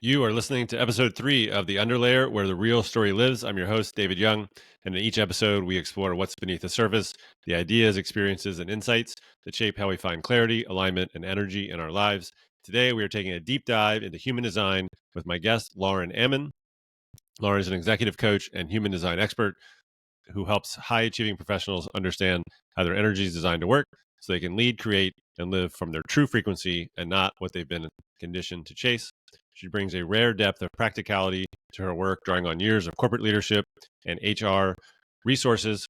You are listening to episode 3 of The Underlayer, where the real story lives. I'm your host, David Young. And in each episode, we explore what's beneath the surface, the ideas, experiences, and insights that shape how we find clarity, alignment, and energy in our lives. Today, we are taking a deep dive into human design with my guest, Lauren Ammon. Lauren is an executive coach and human design expert who helps high achieving professionals understand how their energy is designed to work so they can lead, create, and live from their true frequency and not what they've been conditioned to chase. She brings a rare depth of practicality to her work, drawing on years of corporate leadership and HR resources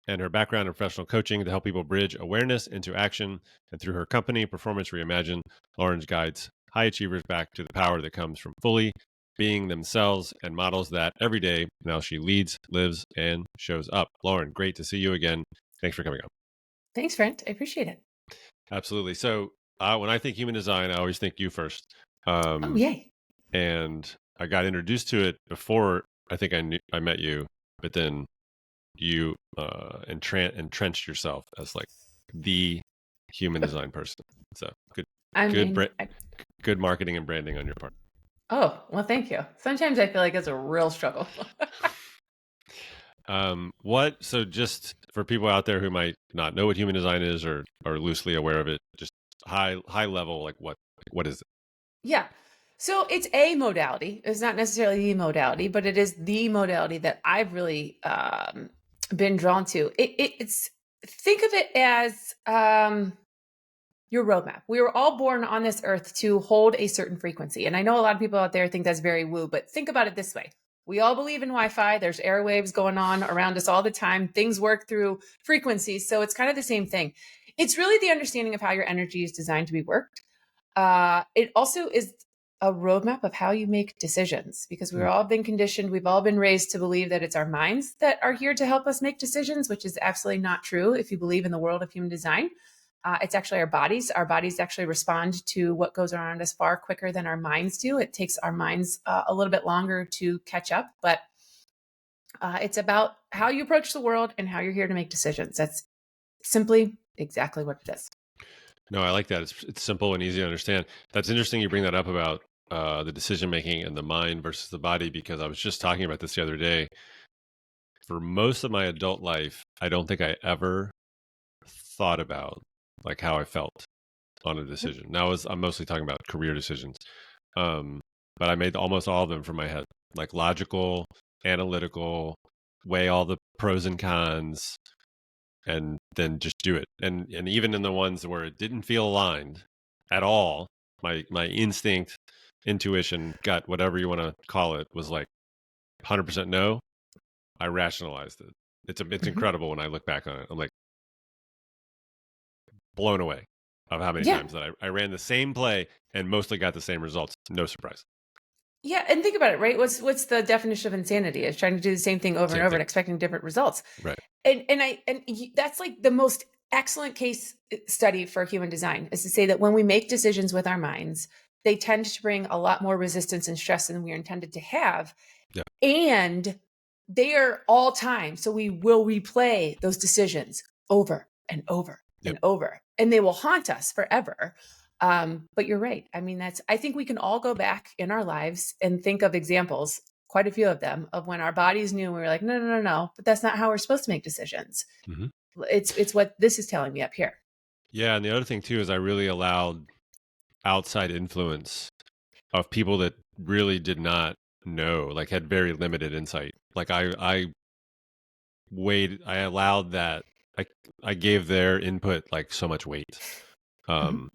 and her background in professional coaching to help people bridge awareness into action. And through her company, Performance Reimagined, Lauren guides high achievers back to the power that comes from fully being themselves and models that every day. Now she leads, lives, and shows up. Lauren, great to see you again. Thanks for coming on. Thanks, Brent. I appreciate it. Absolutely. So when I think human design, I always think you first. Oh, yay. And I got introduced to it before I think I met you, but then you entrenched yourself as like the human design person. So I good, mean, good marketing and branding on your part. oh, well, thank you. Sometimes I feel like it's a real struggle. So just for people out there who might not know what human design is or are loosely aware of it, just high level, like what is it? Yeah. So it's a modality. It's not necessarily the modality, but it is the modality that I've really been drawn to. It's think of it as your roadmap. We were all born on this earth to hold a certain frequency. And I know a lot of people out there think that's very woo, but think about it this way. We all believe in Wi-Fi. There's airwaves going on around us all the time. Things work through frequencies. So it's kind of the same thing. It's really the understanding of how your energy is designed to be worked. It also is a roadmap of how you make decisions because we've all been conditioned. We've all been raised to believe that it's our minds that are here to help us make decisions, which is absolutely not true if you believe in the world of human design. It's actually our bodies. Our bodies actually respond to what goes around us far quicker than our minds do. It takes our minds a little bit longer to catch up, but it's about how you approach the world and how you're here to make decisions. That's simply exactly what it is. No, I like that. It's simple and easy to understand. That's interesting you bring that up about the decision making and the mind versus the body, because I was just talking about this the other day. For most of my adult life, I don't think I ever thought about like how I felt on a decision. Now I'm mostly talking about career decisions. But I made almost all of them from my head, like logical, analytical, weigh all the pros and cons, and then just do it. And even in the ones where it didn't feel aligned at all, my instinct, intuition, gut, whatever you want to call it, was like 100% no. I rationalized it. It's incredible when I look back on it. I'm like blown away of how many Yeah. times that I ran the same play and mostly got the same results. No surprise. Yeah, and think about it, right? What's the definition of insanity? It's trying to do the same thing over and Same over thing. and expecting different results. Right. That's like the most excellent case study for human design is to say that when we make decisions with our minds, they tend to bring a lot more resistance and stress than we are intended to have. Yeah. And they are all time. So we will replay those decisions over and over and over, and they will haunt us forever. But you're right. I mean, I think we can all go back in our lives and think of examples, quite a few of them, of when our bodies knew and we were like, no, but that's not how we're supposed to make decisions. Mm-hmm. It's what this is telling me up here. Yeah. And the other thing too is I really allowed outside influence of people that really did not know, like had very limited insight. Like I allowed that. I gave their input like so much weight. Mhm.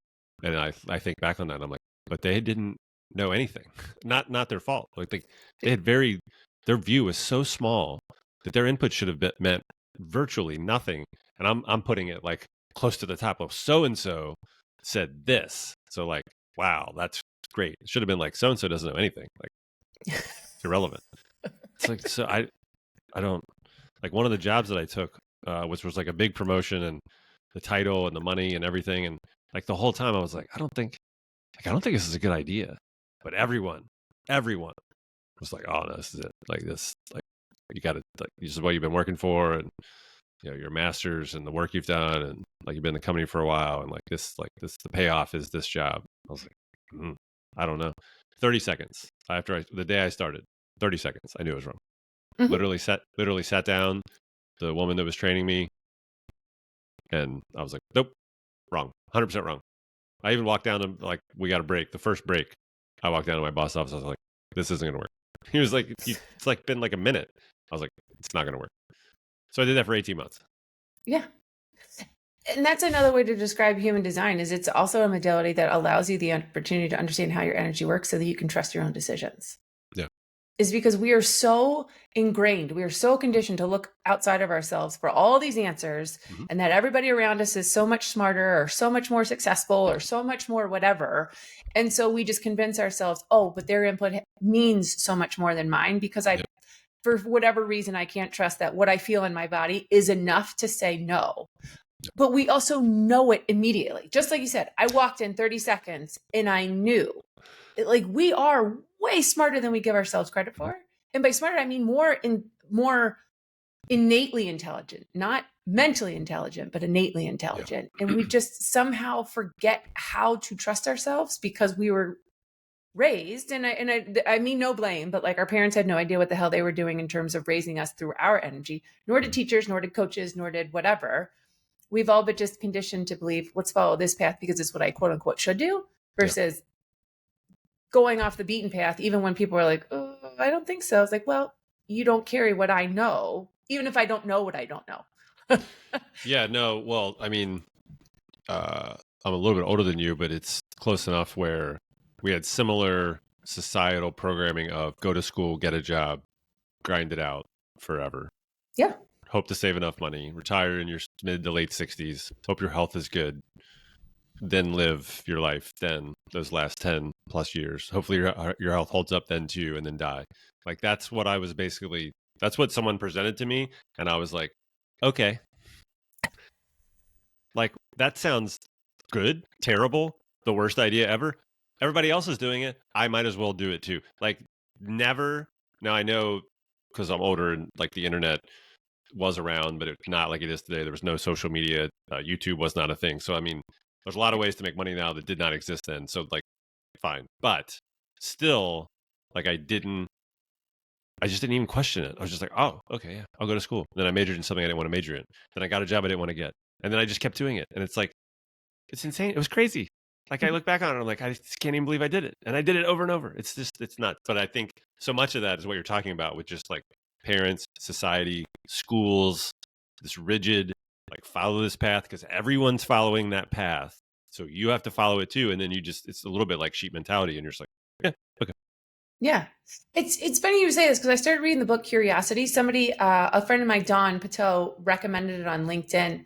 And I think back on that, I'm like, but they didn't know anything. Not their fault. Like they had their view was so small that their input should have meant virtually nothing. And I'm putting it like close to the top of so and so said this. So like, wow, that's great. It should have been like so and so doesn't know anything. Like it's irrelevant. It's like so I don't like one of the jobs that I took, which was like a big promotion and the title and the money and everything. And like the whole time I was like, I don't think this is a good idea. But everyone was like, oh no, this is it. Like this, like you got to, like this is what you've been working for, and you know your masters and the work you've done, and like you've been in the company for a while, and like this, the payoff is this job. I was like, I don't know. 30 seconds after the day I started. 30 seconds. I knew it was wrong. Mhm. Literally sat down. The woman that was training me, and I was like, nope, wrong. 100% wrong. I even walked down and like, we got a break. The first break, I walked down to my boss' office. I was like, this isn't gonna work. He was like, it's like been like a minute. I was like, it's not gonna work. So I did that for 18 months. Yeah. And that's another way to describe human design is it's also a modality that allows you the opportunity to understand how your energy works so that you can trust your own decisions. Yeah. Is because we are so ingrained, we are so conditioned to look outside of ourselves for all these answers, and that everybody around us is so much smarter or so much more successful or so much more whatever. And so we just convince ourselves, oh, but their input means so much more than mine because for whatever reason, I can't trust that what I feel in my body is enough to say no. But we also know it immediately. Just like you said, I walked in 30 seconds and I knew. Like we are way smarter than we give ourselves credit for. And by smarter, I mean more innately intelligent, not mentally intelligent, but innately intelligent. And we just somehow forget how to trust ourselves because we were raised, and I mean no blame, but like our parents had no idea what the hell they were doing in terms of raising us through our energy, nor did teachers, nor did coaches, nor did whatever. We've all been just conditioned to believe, let's follow this path because it's what I quote unquote should do, versus going off the beaten path, even when people are like, oh, I don't think so. It's like, well, you don't carry what I know, even if I don't know what I don't know. Yeah, no, well, I mean, I'm a little bit older than you, but it's close enough where we had similar societal programming of go to school, get a job, grind it out forever. Yeah. Hope to save enough money, retire in your mid to late 60s, hope your health is good, then live your life then those last 10 plus years. Hopefully your health holds up then too, and then die. Like that's what I was basically, that's what someone presented to me. And I was like, okay, like that sounds good, terrible, the worst idea ever. Everybody else is doing it. I might as well do it too. Like never. Now I know because I'm older and like the internet was around, but it's not like it is today. There was no social media. YouTube was not a thing. So, I mean, there's a lot of ways to make money now that did not exist then. So, like, fine. But still, like, I just didn't even question it. I was just like, oh, okay, yeah, I'll go to school. Then I majored in something I didn't want to major in. Then I got a job I didn't want to get. And then I just kept doing it. And it's like, it's insane. It was crazy. Like I look back on it, I'm like, I just can't even believe I did it. And I did it over and over. It's just, it's nuts. But I think so much of that is what you're talking about with just like parents, society, schools, this rigid, like follow this path because everyone's following that path. So you have to follow it too. And then you just, it's a little bit like sheep mentality. And you're just like, yeah, okay. Yeah. It's funny you say this because I started reading the book Curiosity. Somebody, a friend of mine, Don Pateau, recommended it on LinkedIn.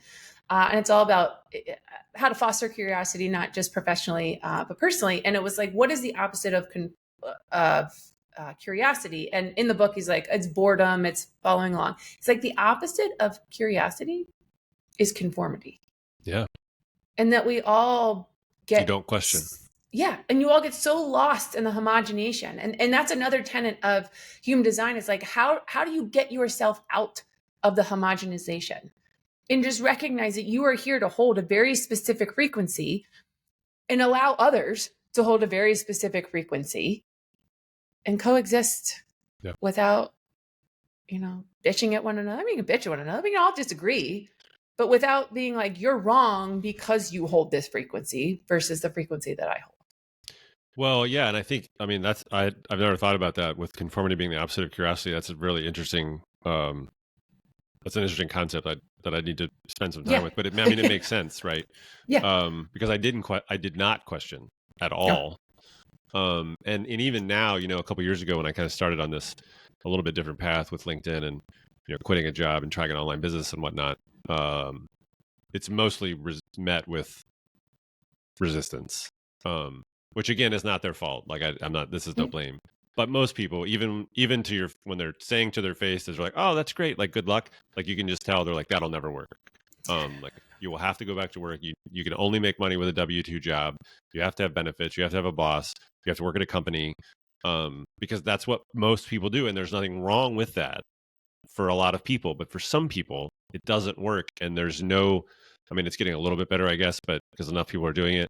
And it's all about how to foster curiosity, not just professionally, but personally. And it was like, what is the opposite of curiosity? And in the book, he's like, it's boredom, it's following along. It's like the opposite of curiosity is conformity. Yeah. And that we all get, you don't question. Yeah. And you all get so lost in the homogenation. And that's another tenet of human design is like, how do you get yourself out of the homogenization? And just recognize that you are here to hold a very specific frequency and allow others to hold a very specific frequency and coexist without, bitching at one another. I mean, you can bitch at one another. We can all disagree, but without being like, you're wrong because you hold this frequency versus the frequency that I hold. Well, yeah. And I think, I mean, I've never thought about that with conformity being the opposite of curiosity. That's a really interesting, that's an interesting concept that I need to spend some time with, but it makes sense, right? Yeah. Because I did not question at all. And even now, a couple years ago when I kind of started on this a little bit different path with LinkedIn and, quitting a job and trying an online business and whatnot, it's mostly met with resistance, which again is not their fault. Like I'm not, this is no blame. But most people, even to when they're saying to their face, they're like, "Oh, that's great. Like, good luck." Like, you can just tell they're like, "That'll never work." Like, you will have to go back to work. You can only make money with a W-2 job. You have to have benefits. You have to have a boss. You have to work at a company, because that's what most people do, and there's nothing wrong with that for a lot of people. But for some people, it doesn't work, and there's no. I mean, it's getting a little bit better, I guess, but because enough people are doing it,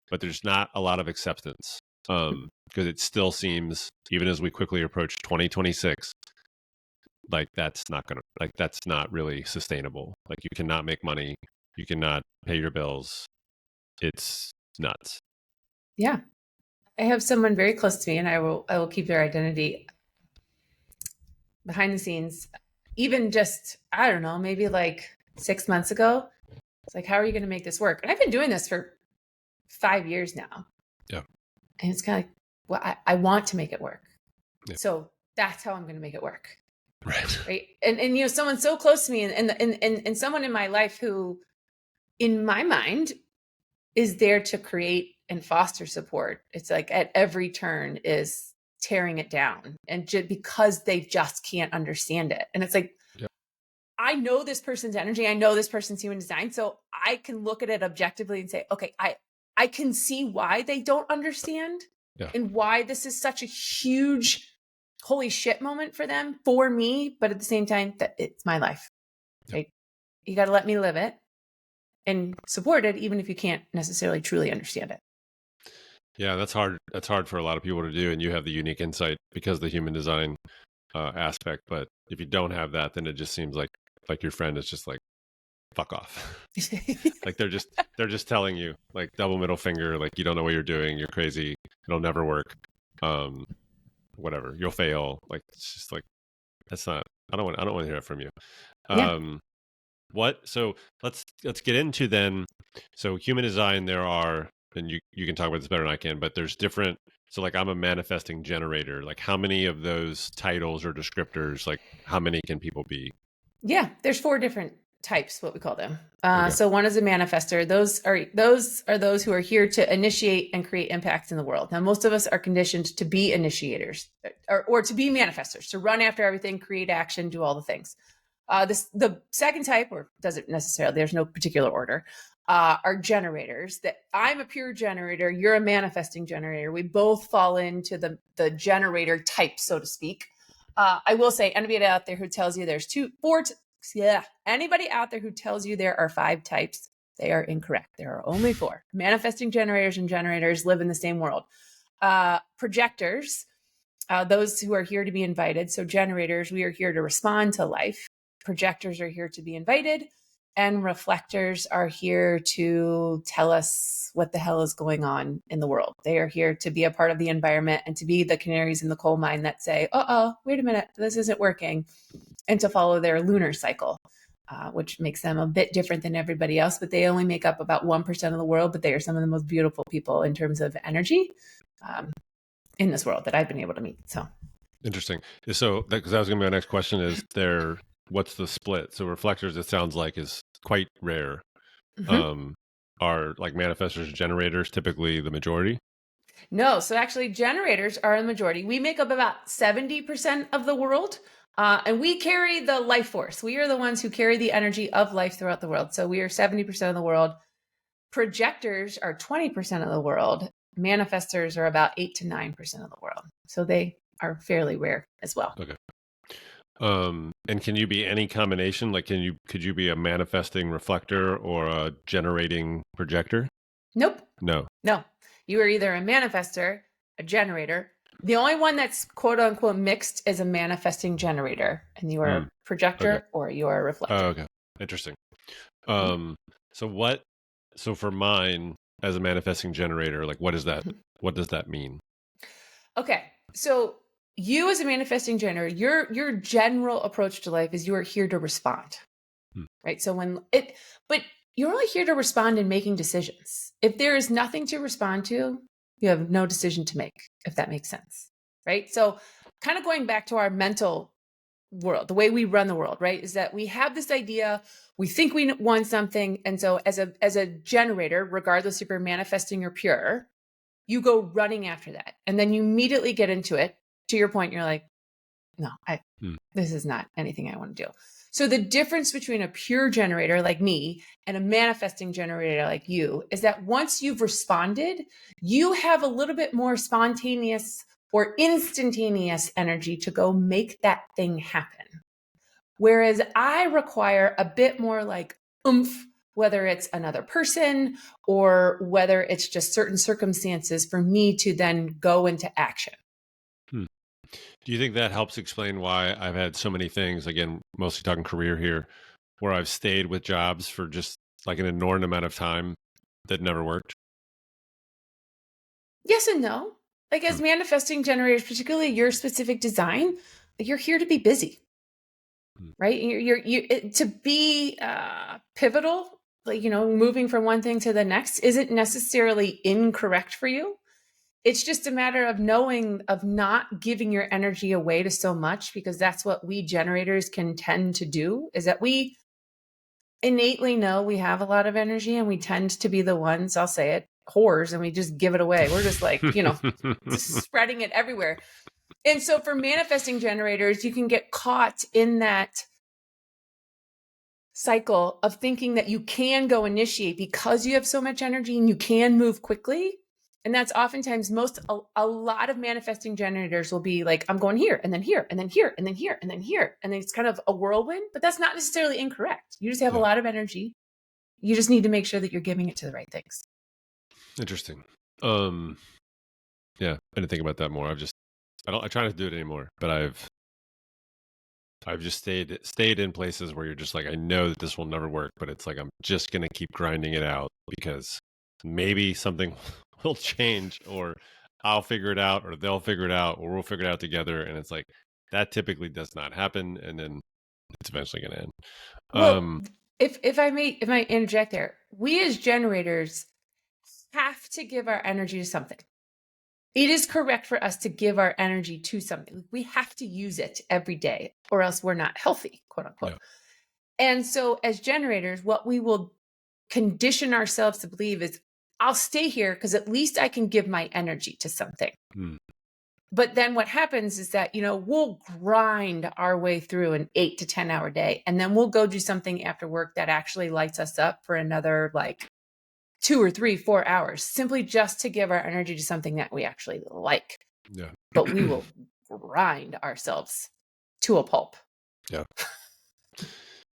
but there's not a lot of acceptance. Because it still seems, even as we quickly approach 2026, like that's not really sustainable. Like you cannot make money, you cannot pay your bills. It's nuts. Yeah. I have someone very close to me, and I will keep their identity behind the scenes. Even just, I don't know, maybe like 6 months ago, it's like, how are you going to make this work? And I've been doing this for 5 years now. Yeah. And it's kind of like, well, I want to make it work. Yeah. So that's how I'm going to make it work. Right. Right. And someone so close to me and someone in my life who, in my mind, is there to create and foster support. It's like at every turn is tearing it down, and because they just can't understand it. And it's like, yeah. I know this person's energy. I know this person's human design. So I can look at it objectively and say, okay, I can see why they don't understand and why this is such a huge holy shit moment for them, for me. But at the same time, that it's my life, right? You got to let me live it and support it, even if you can't necessarily truly understand it. Yeah, that's hard. That's hard for a lot of people to do, and you have the unique insight because of the human design aspect. But if you don't have that, then it just seems like your friend is just like, fuck off. Like they're just telling you, like, double middle finger, like, you don't know what you're doing, you're crazy, it'll never work, whatever, you'll fail. Like, it's just like, that's not. I don't want to hear it from you. Yeah. So let's get into then. So human design, there are, and you can talk about this better than I can, but there's different. So like, I'm a manifesting generator. Like, how many of those titles or descriptors, like how many can people be? Yeah, there's 4 different types, what we call them. Okay. So one is a manifester. Those are those who are here to initiate and create impact in the world. Now, most of us are conditioned to be initiators or to be manifestors, to run after everything, create action, do all the things. The second type, or doesn't necessarily, there's no particular order, are generators. That I'm a pure generator, you're a manifesting generator. We both fall into the generator type, so to speak. I will say, anybody out there who tells you there's anybody out there who tells you there are 5 types, they are incorrect. There are only 4. Manifesting generators and generators live in the same world. Projectors, those who are here to be invited. So generators, we are here to respond to life. Projectors are here to be invited, and reflectors are here to tell us what the hell is going on in the world. They are here to be a part of the environment and to be the canaries in the coal mine that say, wait a minute, this isn't working, and to follow their lunar cycle, which makes them a bit different than everybody else. But they only make up about 1% of the world, but they are some of the most beautiful people in terms of energy in this world that I've been able to meet. So interesting. So because that was going to be my next question, is there, what's the split? So reflectors, it sounds like, is quite rare. mm-hmm. Are like manifestors and generators typically the majority? No, so actually generators are the majority. We make up about 70% of the world, and we carry the life force. We are the ones who carry the energy of life throughout the world. So we are 70% of the world. Projectors are 20% of the world. Manifestors are about 8 to 9% of the world. So they are fairly rare as well. Okay. And can you be any combination? Like, could you be a manifesting reflector or a generating projector? Nope. No. You are either a manifester, a generator. The only one that's quote unquote mixed is a manifesting generator, and you are a projector or you are a reflector. Oh, okay. Interesting. So for mine as a manifesting generator, like, what is that? What does that mean? Okay. So you as a manifesting generator, your general approach to life is you are here to respond. Right? So but you're only here to respond in making decisions. If there is nothing to respond to, you have no decision to make, if that makes sense. Right? So kind of going back to our mental world, the way we run the world, right, is that we have this idea, we think we want something, and so as a generator, regardless if you're manifesting or pure, you go running after that, and then you immediately get into it. To your point, you're like, no, this is not anything I want to do. So the difference between a pure generator like me and a manifesting generator like you is that once you've responded, you have a little bit more spontaneous or instantaneous energy to go make that thing happen. Whereas I require a bit more like oomph, whether it's another person or whether it's just certain circumstances for me to then go into action. Do you think that helps explain why I've had so many things, again, mostly talking career here, where I've stayed with jobs for just like an inordinate amount of time that never worked? Yes and no. Like as Hmm. manifesting generators, particularly your specific design, you're here to be busy, Hmm. right? To be pivotal, like, moving from one thing to the next isn't necessarily incorrect for you. It's just a matter of knowing, of not giving your energy away to so much, because that's what we generators can tend to do, is that we innately know we have a lot of energy and we tend to be the ones, I'll say it, whores, and we just give it away. We're just like, just spreading it everywhere. And so for manifesting generators, you can get caught in that cycle of thinking that you can go initiate because you have so much energy and you can move quickly. And that's oftentimes a lot of manifesting generators will be like, I'm going here and then here and then here and then here and then here. And then it's kind of a whirlwind, but that's not necessarily incorrect. You just have a Yeah. lot of energy. You just need to make sure that you're giving it to the right things. Interesting. Yeah, I didn't think about that more. I try not to do it anymore, but I've just stayed in places where you're just like, I know that this will never work, but it's like I'm just gonna keep grinding it out because maybe something will change, or I'll figure it out, or they'll figure it out, or we'll figure it out together. And it's like that typically does not happen, and then it's eventually gonna end. Well, if I may interject there, we as generators have to give our energy to something. It is correct for us to give our energy to something. We have to use it every day, or else we're not healthy, quote unquote. Yeah. And so as generators, what we will condition ourselves to believe is, I'll stay here because at least I can give my energy to something. Hmm. But then what happens is that, we'll grind our way through an 8 to 10 hour day. And then we'll go do something after work that actually lights us up for another 2 or 3, 4 hours, simply just to give our energy to something that we actually like. Yeah. But we will grind ourselves to a pulp. Yeah.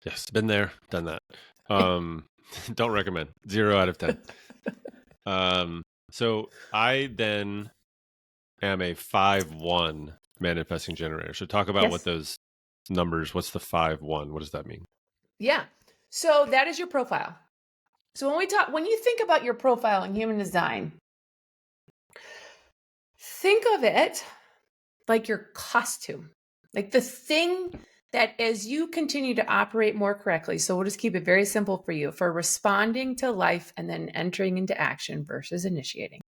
Yes, been there, done that. Don't recommend. 0 out of 10. So I then am a 5-1 manifesting generator. So talk about what Yes. those numbers, what's the 5-1? What does that mean? Yeah. So that is your profile. So when you think about your profile in human design, think of it like your costume, like the thing that as you continue to operate more correctly. So we'll just keep it very simple for you, for responding to life and then entering into action versus initiating.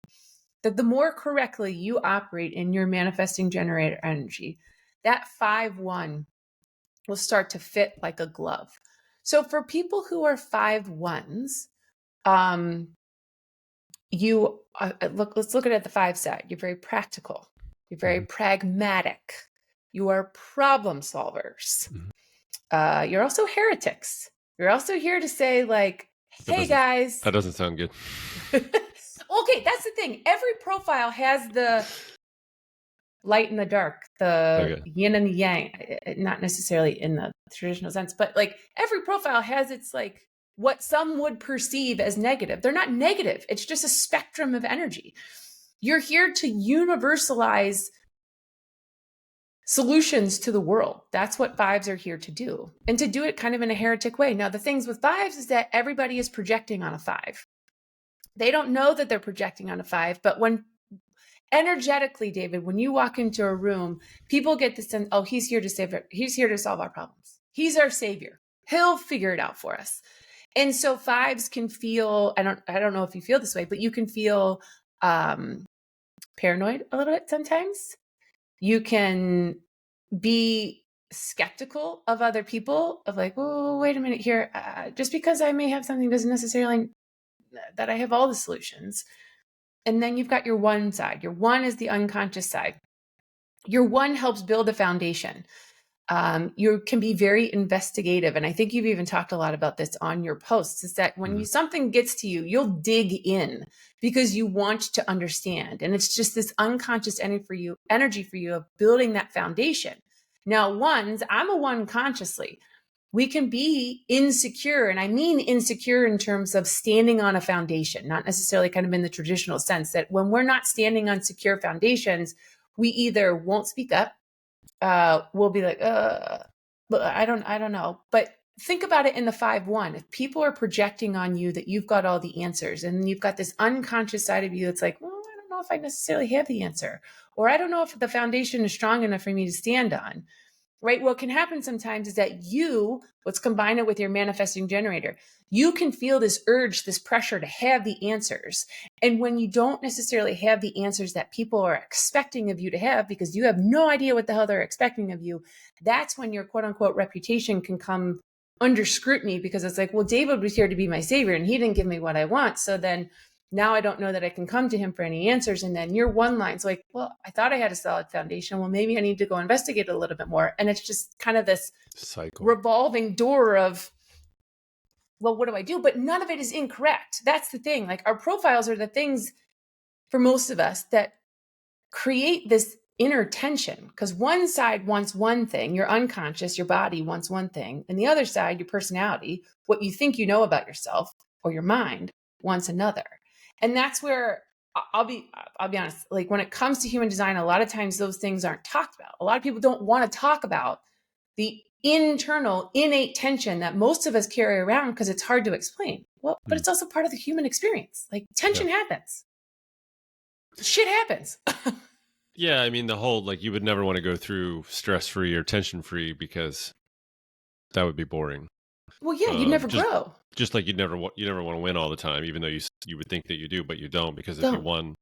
That the more correctly you operate in your manifesting generator energy, that 5-1 will start to fit like a glove. So for people who are 5-1s, let's look at it at the 5 side. You're very practical. You're very pragmatic. You are problem solvers. You're also heretics. You're also here to say hey guys. That doesn't sound good. Okay, that's the thing. Every profile has the light and the dark, the yin and the yang, not necessarily in the traditional sense, but every profile has its what some would perceive as negative. They're not negative. It's just a spectrum of energy. You're here to universalize solutions to the world. That's what 5s are here to do, and to do it kind of in a heretic way. Now, the things with 5s is that everybody is projecting on a 5. They don't know that they're projecting on a 5, but when energetically, David, when you walk into a room, people get the sense, oh, he's here to solve our problems. He's our savior. He'll figure it out for us. And so 5s can feel, I don't know if you feel this way, but you can feel paranoid a little bit sometimes. You can be skeptical of other people, of oh, wait a minute here. Just because I may have something doesn't necessarily that I have all the solutions. And then you've got your 1 side. Your 1 is the unconscious side. Your 1 helps build a foundation. You can be very investigative. And I think you've even talked a lot about this on your posts, is that when something gets to you, you'll dig in because you want to understand. And it's just this unconscious energy for you of building that foundation. Now, 1s, I'm a 1 consciously. we can be insecure. And I mean insecure in terms of standing on a foundation, not necessarily kind of in the traditional sense that when we're not standing on secure foundations, we either won't speak up, we'll be like, I don't know. But think about it in the 5-1. If people are projecting on you that you've got all the answers, and you've got this unconscious side of you that's like, well, I don't know if I necessarily have the answer, or I don't know if the foundation is strong enough for me to stand on. Right? What can happen sometimes is that let's combine it with your manifesting generator. You can feel this urge, this pressure to have the answers. And when you don't necessarily have the answers that people are expecting of you to have, because you have no idea what the hell they're expecting of you, that's when your quote unquote reputation can come under scrutiny, because it's like, well, David was here to be my savior and he didn't give me what I want. So then now I don't know that I can come to him for any answers. And then your one line's like, well, I thought I had a solid foundation. Well, maybe I need to go investigate a little bit more. And it's just kind of this cycle, revolving door of, well, what do I do? But none of it is incorrect. That's the thing. Like, our profiles are the things for most of us that create this inner tension, because one side wants one thing, your unconscious, your body wants one thing, and the other side, your personality, what you think you know about yourself or your mind, wants another. And that's where I'll be honest, like when it comes to human design, a lot of times those things aren't talked about. A lot of people don't want to talk about the internal innate tension that most of us carry around because it's hard to explain. Well, but it's also part of the human experience. Like, tension happens. Shit happens. Yeah, I mean, the whole, like, you would never want to go through stress-free or tension-free because that would be boring. Well, yeah, you'd never grow. Just like you never want to win all the time, even though you would think that you do, but you don't, because if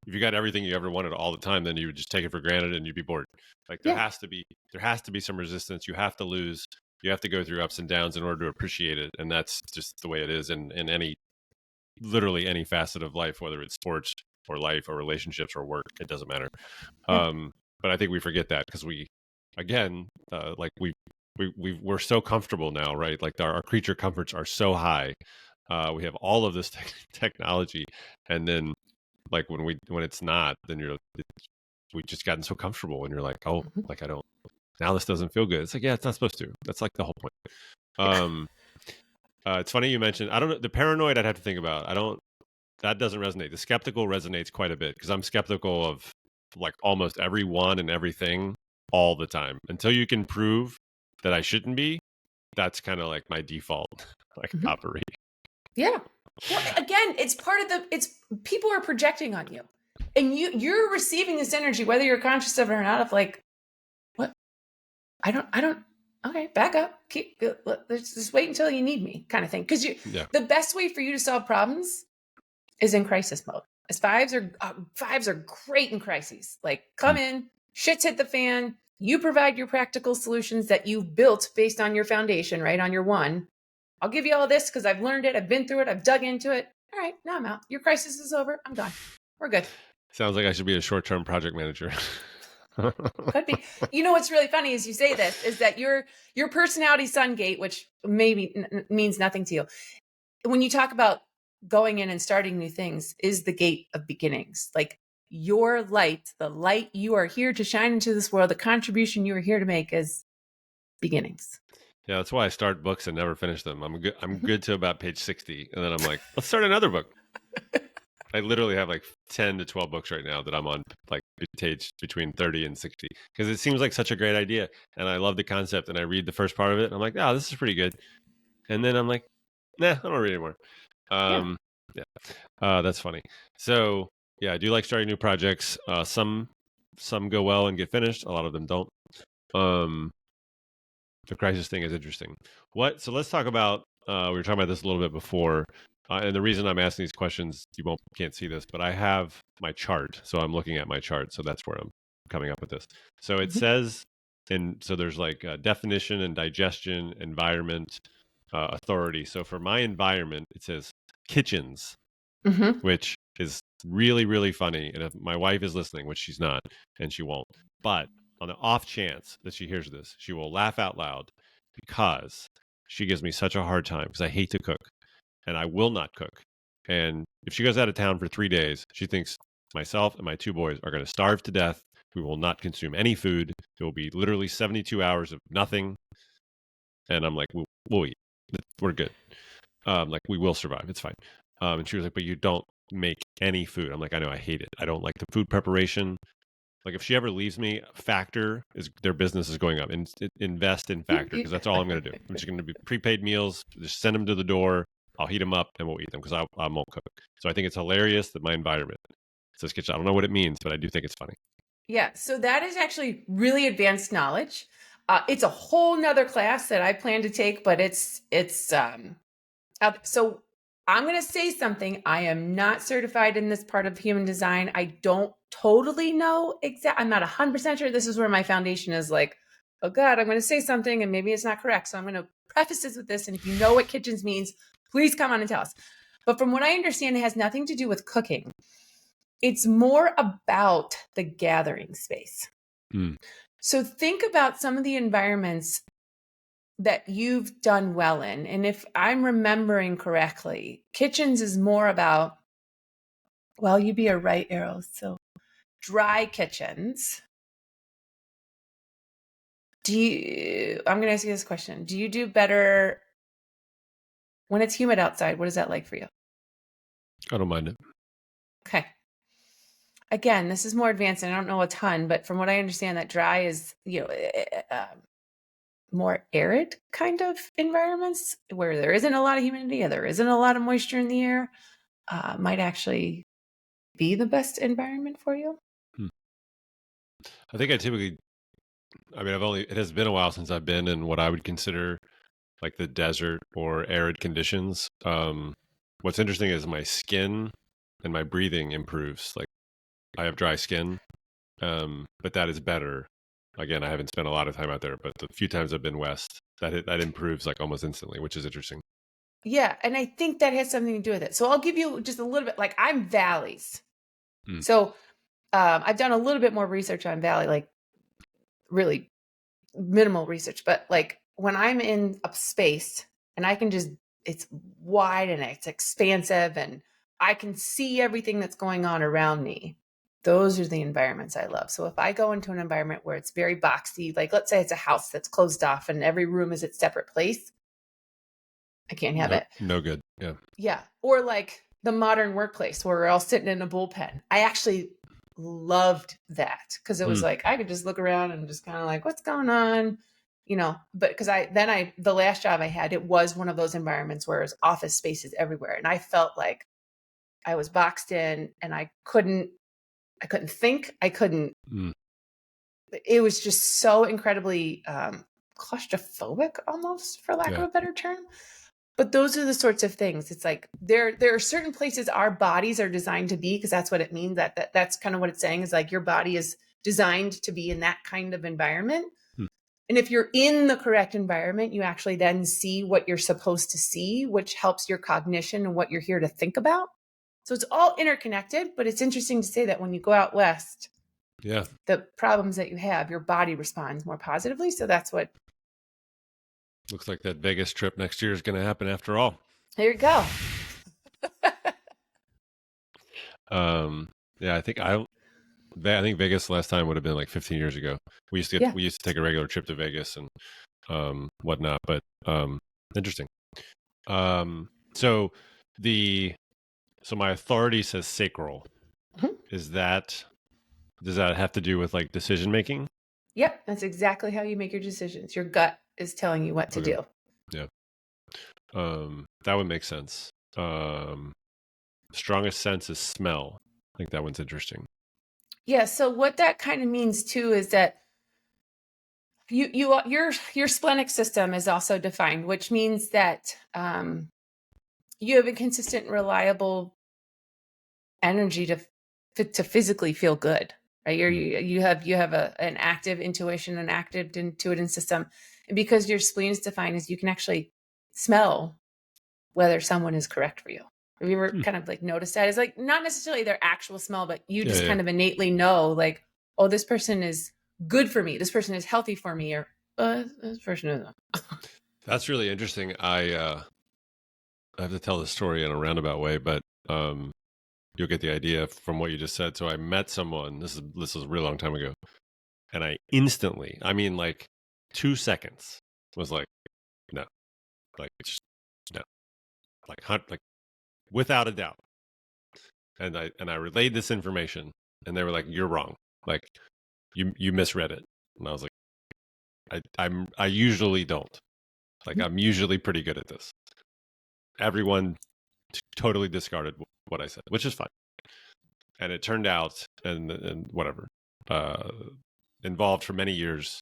you got everything you ever wanted all the time, then you would just take it for granted and you'd be bored. Like, there has to be some resistance. You have to lose. You have to go through ups and downs in order to appreciate it, and that's just the way it is in literally any facet of life, whether it's sports or life or relationships or work. It doesn't matter. But I think we forget that because we're so comfortable now, right? Like, our creature comforts are so high. We have all of this technology, and then like when it's not, then we've just gotten so comfortable, and you're like, oh, like, I don't, now this doesn't feel good. It's like, yeah, it's not supposed to. That's like the whole point. It's funny you mentioned, I don't know, the paranoid I'd have to think about. That doesn't resonate. The skeptical resonates quite a bit because I'm skeptical of like almost everyone and everything all the time until you can prove that I shouldn't be. That's kind of like my default operate. Yeah. Well, again, it's part of it's people are projecting on you, and you're receiving this energy, whether you're conscious of it or not, of like, what? I don't, okay, back up. Let's just wait until you need me, kind of thing. Because the best way for you to solve problems is in crisis mode. As fives are great in crises. Like, come in, shit's hit the fan. You provide your practical solutions that you've built based on your foundation, right? On your one. I'll give you all this because I've learned it. I've been through it. I've dug into it. All right, now I'm out. Your crisis is over. I'm done. We're good. Sounds like I should be a short-term project manager. Could be. You know what's really funny is you say this, is that your personality sun gate, which maybe means nothing to you, when you talk about going in and starting new things, is the gate of beginnings. Like, your light, the light you are here to shine into this world, the contribution you are here to make is beginnings. Yeah, that's why I start books and never finish them. I'm good to about page 60, and then I'm like, let's start another book. I literally have like 10 to 12 books right now that I'm on, like, page between 30 and 60, because it seems like such a great idea, and I love the concept, and I read the first part of it, and I'm like, oh, this is pretty good. And then I'm like, nah, I don't read anymore. That's funny. So yeah, I do like starting new projects. Some go well and get finished. A lot of them don't. The crisis thing is interesting. So let's talk about, we were talking about this a little bit before. And the reason I'm asking these questions, you can't see this, but I have my chart. So I'm looking at my chart. So that's where I'm coming up with this. So it says, so there's like definition and digestion, environment, authority. So for my environment, it says kitchens, which is really, really funny. And if my wife is listening, which she's not, and she won't, but on the off chance that she hears this, she will laugh out loud because she gives me such a hard time because I hate to cook and I will not cook. And if she goes out of town for 3 days, she thinks myself and my 2 boys are going to starve to death. We will not consume any food. It will be literally 72 hours of nothing. And I'm like, we'll eat. We're good. Like we will survive. It's fine. And she was like, but you don't make any food. I'm like, I know, I hate it. I don't like the food preparation. Like if she ever leaves me, Factor is their business is going up. And invest in Factor because that's all I'm going to do. I'm just going to be prepaid meals. Just send them to the door. I'll heat them up and we'll eat them because I won't cook. So I think it's hilarious that my environment says kitchen. I don't know what it means, but I do think it's funny. Yeah, so that is actually really advanced knowledge. It's a whole nother class that I plan to take, but so I'm going to say something. I am not certified in this part of human design. I don't totally know I'm not 100% sure. This is where my foundation is like, oh God, I'm going to say something and maybe it's not correct. So I'm going to preface this with this. And if you know what kitchens means, please come on and tell us. But from what I understand, it has nothing to do with cooking. It's more about the gathering space. Mm. So think about some of the environments that you've done well in. And if I'm remembering correctly, kitchens is more about, well, you'd be a right arrow. So dry kitchens. I'm going to ask you this question. Do you do better when it's humid outside? What is that like for you? I don't mind it. Okay. Again, this is more advanced and I don't know a ton, but from what I understand, that dry is, more arid kind of environments where there isn't a lot of humidity or there isn't a lot of moisture in the air might actually be the best environment for you. I think it has been a while since I've been in what I would consider like the desert or arid conditions. What's interesting is my skin and my breathing improves. Like I have dry skin, but that is better. Again, I haven't spent a lot of time out there, but the few times I've been west, that improves like almost instantly, which is interesting. Yeah, and I think that has something to do with it. So I'll give you just a little bit. Like I'm valleys, Mm. so I've done a little bit more research on valley, like really minimal research. But like when I'm in a space and it's wide and it's expansive and I can see everything that's going on around me. Those are the environments I love. So if I go into an environment where it's very boxy, like let's say it's a house that's closed off and every room is its separate place, I can't have it. No good. Yeah. Yeah. Or like the modern workplace where we're all sitting in a bullpen. I actually loved that because it was like I could just look around and just kind of like, what's going on? But because the last job I had, it was one of those environments where it's office spaces everywhere. And I felt like I was boxed in and I couldn't think. It was just so incredibly claustrophobic almost, for lack of a better term. But those are the sorts of things. It's like there are certain places our bodies are designed to be, because that's what it means. That's kind of what it's saying, is like your body is designed to be in that kind of environment. And if you're in the correct environment, you actually then see what you're supposed to see, which helps your cognition and what you're here to think about. So it's all interconnected, but it's interesting to say that when you go out west, the problems that you have, your body responds more positively. So that's what looks like that Vegas trip next year is going to happen after all. There you go. Yeah, I think Vegas last time would have been like 15 years ago. We used to take a regular trip to Vegas and whatnot, but interesting. So my authority says sacral. Mm-hmm. Does that have to do with like decision making? Yep, that's exactly how you make your decisions. Your gut is telling you what to do. Yeah. That would make sense. Strongest sense is smell. I think that one's interesting. Yeah. So what that kind of means too is that your splenic system is also defined, which means that you have a consistent, reliable energy to physically feel good. Right? You have an active intuition, an active intuitive system, and because your spleen is defined, as you can actually smell whether someone is correct for you. Have you ever kind of like noticed that? It's like not necessarily their actual smell, but you just kind of innately know, like, oh, this person is good for me. This person is healthy for me, or this person isn't. That's really interesting. I have to tell the story in a roundabout way, but you'll get the idea from what you just said. So I met someone. This is a real long time ago, and I instantly, I mean, like 2 seconds, was like, no. like it's no, like without a doubt. And I relayed this information, and they were like, "You're wrong. Like you misread it." And I was like, I usually don't. Like I'm usually pretty good at this. Everyone totally discarded what I said, which is fine. And it turned out, and whatever, uh, involved for many years,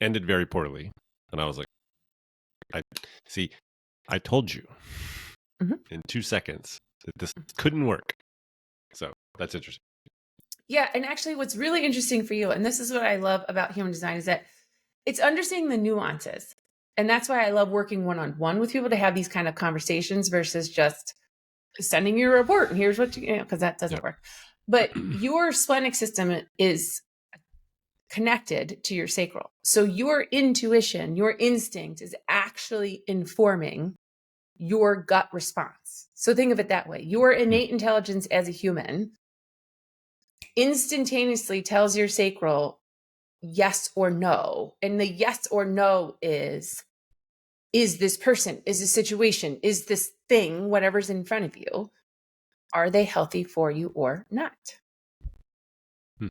ended very poorly. And I was like, I told you in 2 seconds that this couldn't work. So that's interesting. Yeah, and actually what's really interesting for you, and this is what I love about human design, is that it's understanding the nuances. And that's why I love working one-on-one with people to have these kind of conversations versus just sending you a report and here's what you know, because that doesn't work. But your splenic system is connected to your sacral. So your intuition, your instinct is actually informing your gut response. So think of it that way. Your innate intelligence as a human instantaneously tells your sacral yes or no. And the yes or no is this person, is this situation, is this thing, whatever's in front of you, are they healthy for you or not? That's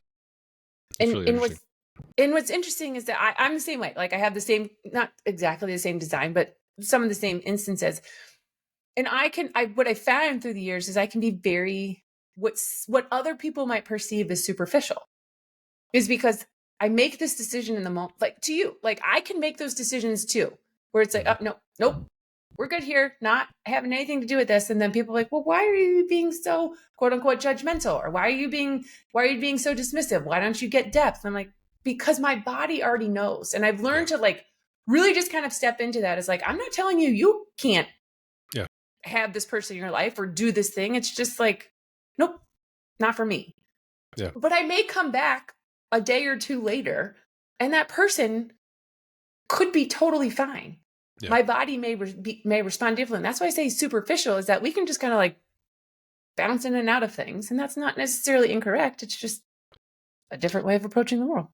really interesting. What's interesting is that I'm the same way. Like I have the same, not exactly the same design, but some of the same instances. And what I found through the years is I can be very, what other people might perceive as superficial is because I make this decision in the moment, like to you, like I can make those decisions too, where it's like, oh, no, nope, we're good here, not having anything to do with this. And then people are like, well, why are you being so quote unquote judgmental? Or why are you being so dismissive? Why don't you get depth? And I'm like, because my body already knows. And I've learned to like really just kind of step into that. It's like, I'm not telling you, you can't have this person in your life or do this thing. It's just like, nope, not for me. Yeah. But I may come back a day or two later and that person could be totally fine. Yeah. My body may respond differently. That's why I say superficial is that we can just kind of like bounce in and out of things. And that's not necessarily incorrect. It's just a different way of approaching the world.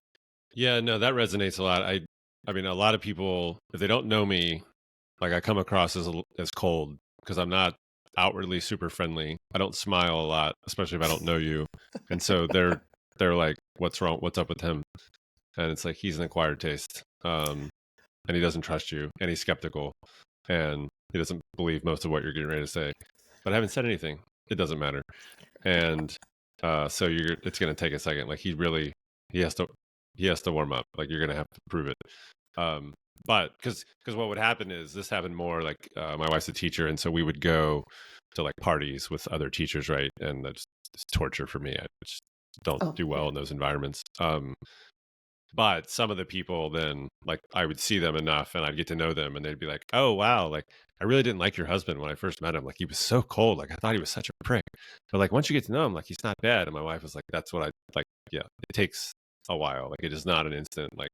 Yeah, no, that resonates a lot. I mean, a lot of people, if they don't know me, like I come across as cold because I'm not outwardly super friendly. I don't smile a lot, especially if I don't know you. And so they're like, what's wrong? What's up with him? And it's like, he's an acquired taste. And he doesn't trust you, and he's skeptical, and he doesn't believe most of what you're getting ready to say. But I haven't said anything. It doesn't matter. And so it's going to take a second. Like he has to warm up. Like you're going to have to prove it. But because what would happen is this happened more like my wife's a teacher, and so we would go to like parties with other teachers, right? And that's torture for me. I just don't do well in those environments. But some of the people then, like I would see them enough and I'd get to know them and they'd be like, oh, wow, like I really didn't like your husband when I first met him. Like he was so cold. Like I thought he was such a prick. But like once you get to know him, like he's not bad. And my wife was like, that's what I like. Yeah, it takes a while. Like it is not an instant. Like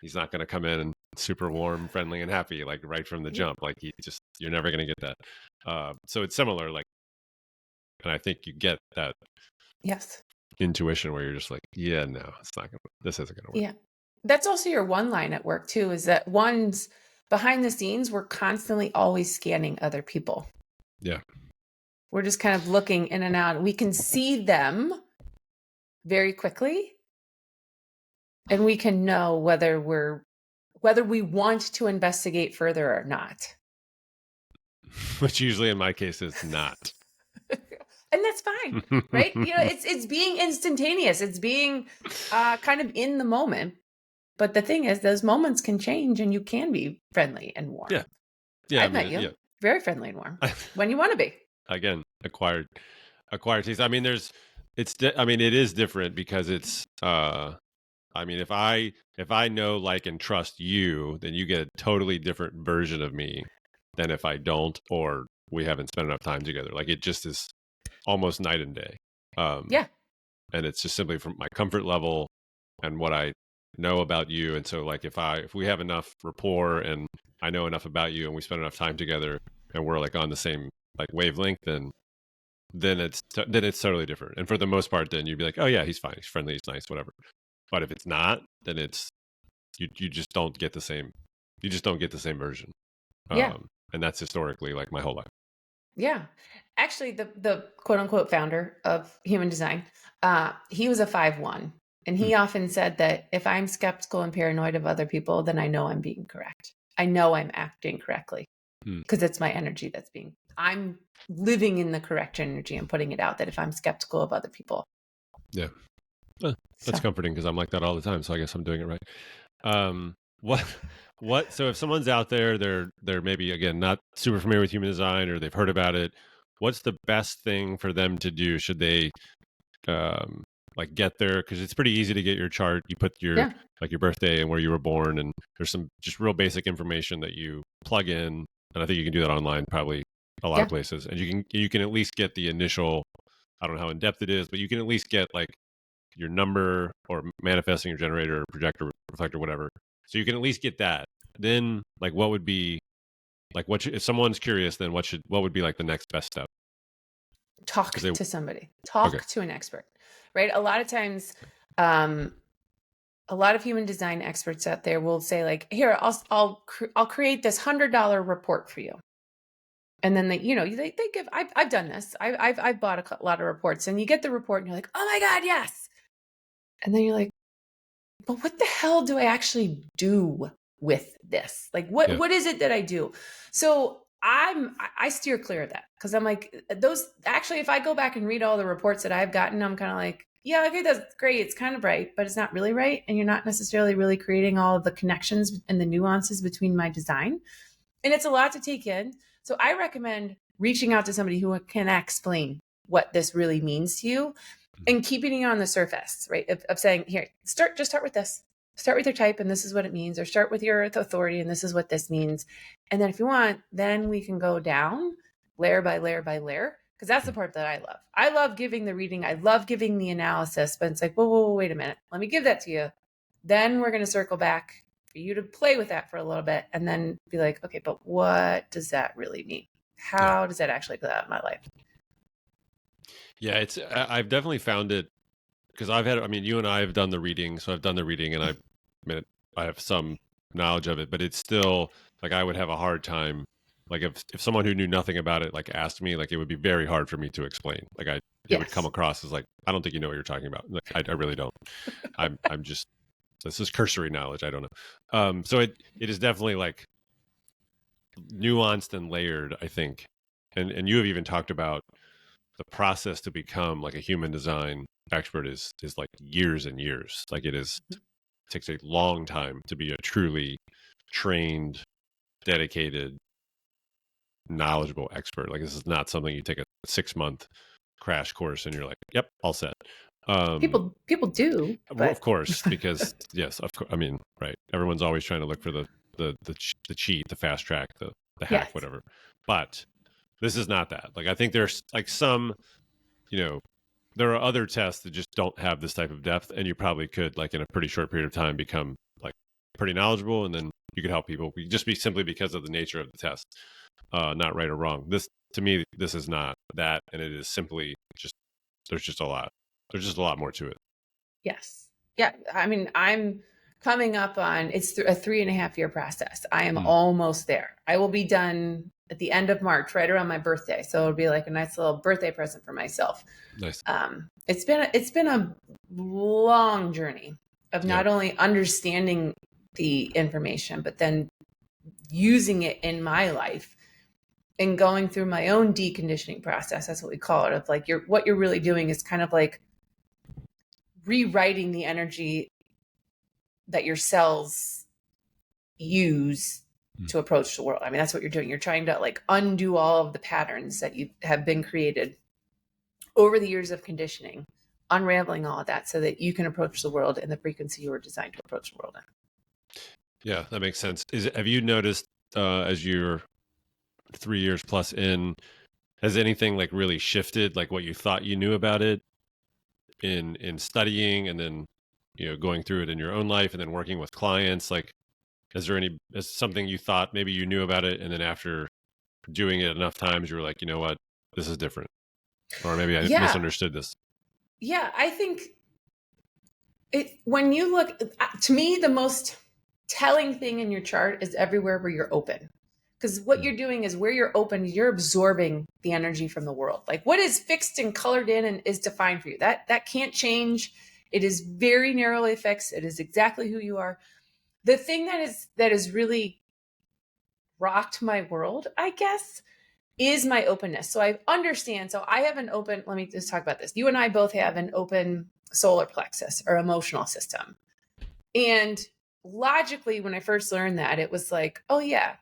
he's not going to come in and super warm, friendly and happy, like right from the jump. Like you're never going to get that. So it's similar. Like, and I think you get that. Yes. Intuition where you're just like, yeah, no, this isn't gonna work. Yeah, that's also your one line at work too, is that one's behind the scenes, we're constantly always scanning other people. Yeah, we're just kind of looking in and out. We can see them very quickly, and we can know whether we want to investigate further or not. Which usually in my case is not. And that's fine, right? You know, it's being instantaneous. It's being kind of in the moment. But the thing is, those moments can change, and you can be friendly and warm. Yeah. I've met you, very friendly and warm when you want to be. Again, acquired taste. I mean, it is different because it's. I mean, if I know, like, and trust you, then you get a totally different version of me than if I don't, or we haven't spent enough time together. Like it just is almost night and day. And it's just simply from my comfort level and what I know about you. And so like if we have enough rapport and I know enough about you and we spend enough time together and we're like on the same like wavelength, then it's totally different. And for the most part, then you'd be like, oh yeah, he's fine, he's friendly, he's nice, whatever. But if it's not, then it's you just don't get the same version. Yeah. And that's historically like my whole life. Yeah. Actually, the quote unquote founder of human design, he was a 5-1. And Hmm. he often said that if I'm skeptical and paranoid of other people, then I know I'm being correct. I know I'm acting correctly Hmm. because it's my energy I'm living in the correct energy and putting it out that if I'm skeptical of other people. Yeah. So, That's comforting because I'm like that all the time. So I guess I'm doing it right. Um, what, so if someone's out there, they're maybe, again, not super familiar with human design or they've heard about it, what's the best thing for them to do? Should they, like get there? Cause it's pretty easy to get your chart. You put your, yeah, like your birthday and where you were born. And there's some just real basic information that you plug in. And I think you can do that online, probably a lot of yeah, places. And you can at least get the initial, I don't know how in depth it is, but you can at least get like your number or manifesting your generator or projector, reflector, whatever. So you can at least get that. Then like what would be like if someone's curious, then what would be like the next best step? talk Because they to somebody, okay. talk to an expert, right? A lot of times, um, a lot of human design experts out there will say like, here, I'll create this $100 report for you. And then they give, I've done this. I've bought a lot of reports and you get the report and you're like, oh my God, yes. And then you're like, but what the hell do I actually do with this? Like, Yeah. what is it that I do? So I steer clear of that because I'm like, those actually, if I go back and read all the reports that I've gotten, I'm kind of like, yeah, okay, that's great. It's kind of right, but it's not really right. And you're not necessarily really creating all of the connections and the nuances between my design. And it's a lot to take in. So I recommend reaching out to somebody who can explain what this really means to you and keeping it on the surface, right? Of saying, here, just start with this. Start with your type, and this is what it means, or start with your authority, and this is what this means. And then if you want, then we can go down layer by layer by layer, because that's the part that I love. I love giving the reading. I love giving the analysis, but it's like, whoa, wait a minute. Let me give that to you. Then we're going to circle back for you to play with that for a little bit and then be like, okay, but what does that really mean? Yeah. How does that actually play out in my life? Yeah, I've definitely found it because I mean, you and I have done the reading, so I've done the reading and I have some knowledge of it, but it's still like I would have a hard time. Like if someone who knew nothing about it like asked me, like it would be very hard for me to explain. Like it would come Yes. across as like I don't think you know what you're talking about. Like I really don't. I'm just this is cursory knowledge. I don't know. So it is definitely like nuanced and layered, I think. And you have even talked about the process to become like a human design expert is like years and years. Like takes a long time to be a truly trained, dedicated, knowledgeable expert. Like this is not something you take a 6 month crash course and you're like, yep, all set. Um, People do, well, of but course, because yes, of course. I mean, right. Everyone's always trying to look for the cheat, the fast track, the hack, yes. whatever. But this is not that. Like I think there's like some, you know, there are other tests that just don't have this type of depth, and you probably could like in a pretty short period of time become like pretty knowledgeable, and then you could help people just be simply because of the nature of the test, not right or wrong. This to me, this is not that, and it is simply just there's just a lot. There's just a lot more to it. Yes. Yeah. I mean, I'm coming up on it's a 3.5 year process. I am Mm, almost there. I will be done at the end of March, right around my birthday. So it'll be like a nice little birthday present for myself. nice. It's been a long journey of Yeah. not only understanding the information, but then using it in my life and going through my own deconditioning process. That's what we call it. Of like what you're really doing is kind of like rewriting the energy that your cells use Mm. to approach the world. I mean, that's what you're doing. You're trying to like undo all of the patterns that you have been created over the years of conditioning, unraveling all of that so that you can approach the world in the frequency you were designed to approach the world in. Yeah, that makes sense. Have you noticed as you're 3 years plus in, has anything like really shifted, like what you thought you knew about it in studying, and then going through it in your own life, and then working with clients? Like, is something you thought maybe you knew about it, and then after doing it enough times, you were like, you know what, this is different, or maybe I Yeah. misunderstood this. Yeah. I think when you look, to me, the most telling thing in your chart is everywhere where you're open. Because what you're doing is where you're open, you're absorbing the energy from the world. Like what is fixed and colored in and is defined for you. That can't change. It is very narrowly fixed. It is exactly who you are. The thing that is really rocked my world, I guess, is my openness. So I understand. So I have an open, let me just talk about this. You and I both have an open solar plexus or emotional system. And logically, when I first learned that, it was like, oh yeah,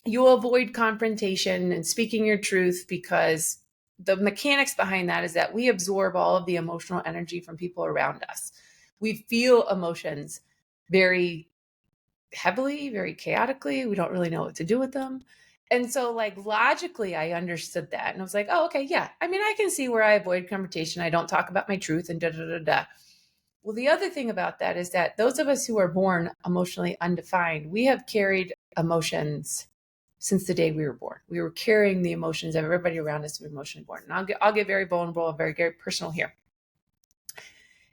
you avoid confrontation and speaking your truth because the mechanics behind that is that we absorb all of the emotional energy from people around us. We feel emotions very heavily, very chaotically. We don't really know what to do with them. And so, like, logically, I understood that. And I was like, oh, okay, yeah. I mean, I can see where I avoid confrontation. I don't talk about my truth and da da da da. Well, the other thing about that is that those of us who are born emotionally undefined, we have carried emotions since the day we were born. We were carrying the emotions of everybody around us who were emotionally born. And I'll get very vulnerable and very personal here.